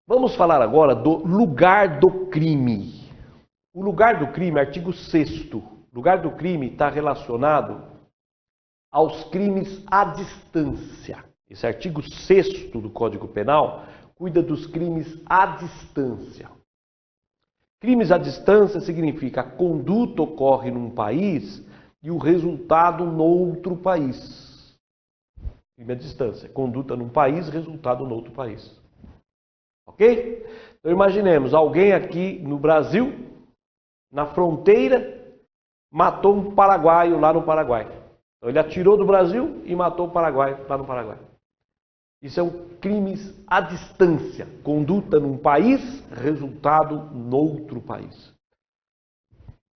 Vamos falar agora do lugar do crime. O lugar do crime, artigo 6º. Lugar do crime está relacionado aos crimes à distância. Esse artigo 6º do Código Penal cuida dos crimes à distância. Crimes à distância significa a conduta ocorre num país e o resultado noutro país. Crime à distância, conduta num país, resultado noutro país. Ok? Então imaginemos, alguém aqui no Brasil, na fronteira, matou um paraguaio lá no Paraguai. Então ele atirou do Brasil e matou o paraguaio lá no Paraguai. Isso são crimes à distância, conduta num país, resultado noutro país.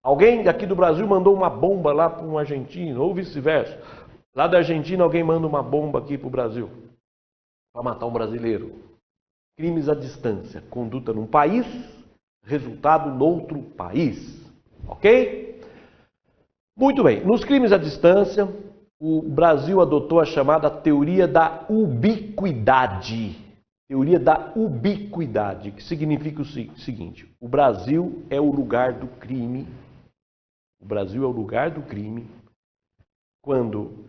Alguém aqui do Brasil mandou uma bomba lá para um argentino, ou vice-versa. Lá da Argentina alguém manda uma bomba aqui para o Brasil, para matar um brasileiro. Crimes à distância, conduta num país, resultado noutro país. Ok? Muito bem, nos crimes à distância, o Brasil adotou a chamada teoria da ubiquidade. Teoria da ubiquidade, que significa o seguinte: o Brasil é o lugar do crime. O Brasil é o lugar do crime quando,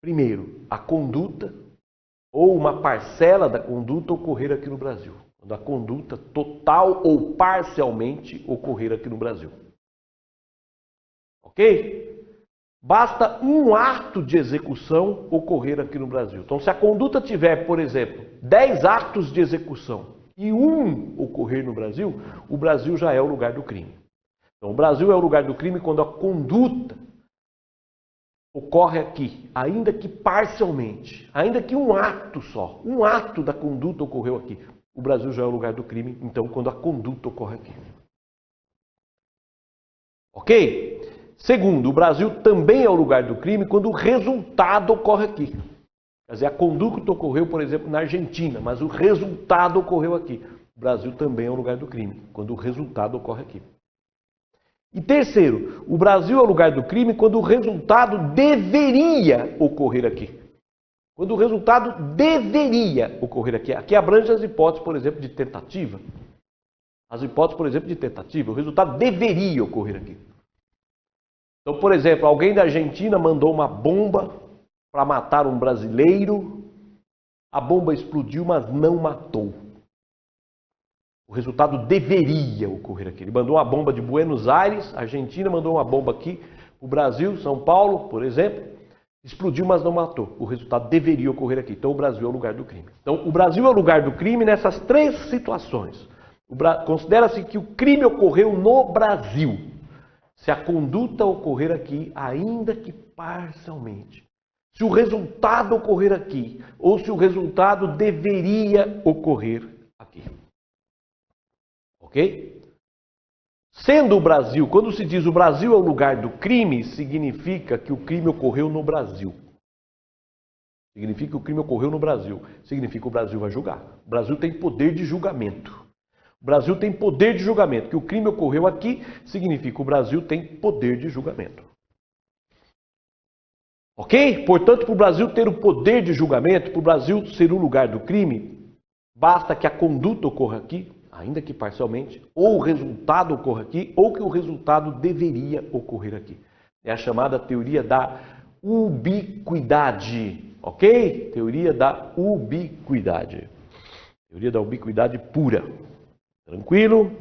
primeiro, a conduta ou uma parcela da conduta ocorrer aqui no Brasil. Quando a conduta total ou parcialmente ocorrer aqui no Brasil. Ok? Basta um ato de execução ocorrer aqui no Brasil. Então, se a conduta tiver, por exemplo, 10 atos de execução e um ocorrer no Brasil, o Brasil já é o lugar do crime. Então, o Brasil é o lugar do crime quando a conduta ocorre aqui, ainda que parcialmente, ainda que um ato só, um ato da conduta ocorreu aqui. O Brasil já é o lugar do crime, então, quando a conduta ocorre aqui. Ok? Segundo, o Brasil também é o lugar do crime quando o resultado ocorre aqui. Quer dizer, a conduta ocorreu, por exemplo, na Argentina, mas o resultado ocorreu aqui. O Brasil também é o lugar do crime, quando o resultado ocorre aqui. E terceiro, o Brasil é o lugar do crime quando o resultado deveria ocorrer aqui. Quando o resultado deveria ocorrer aqui. Aqui abrange as hipóteses, por exemplo, de tentativa. As hipóteses, por exemplo, de tentativa. O resultado deveria ocorrer aqui. Então, por exemplo, alguém da Argentina mandou uma bomba para matar um brasileiro. A bomba explodiu, mas não matou. O resultado deveria ocorrer aqui. Ele mandou uma bomba de Buenos Aires, Argentina, mandou uma bomba aqui, o Brasil, São Paulo, por exemplo, explodiu, mas não matou. O resultado deveria ocorrer aqui. Então, o Brasil é o lugar do crime. Então, o Brasil é o lugar do crime nessas três situações. Considera-se que o crime ocorreu no Brasil. Se a conduta ocorrer aqui, ainda que parcialmente. Se o resultado ocorrer aqui, ou se o resultado deveria ocorrer aqui. Ok? Sendo o Brasil, quando se diz o Brasil é o lugar do crime, significa que o crime ocorreu no Brasil. Significa que o crime ocorreu no Brasil. Significa que o Brasil vai julgar. O Brasil tem poder de julgamento. O Brasil tem poder de julgamento. Que o crime ocorreu aqui, significa que o Brasil tem poder de julgamento. Ok? Portanto, para o Brasil ter o poder de julgamento, para o Brasil ser o lugar do crime, basta que a conduta ocorra aqui, ainda que parcialmente, ou o resultado ocorra aqui, ou que o resultado deveria ocorrer aqui. É a chamada teoria da ubiquidade. Ok? Teoria da ubiquidade. Teoria da ubiquidade pura. Tranquilo?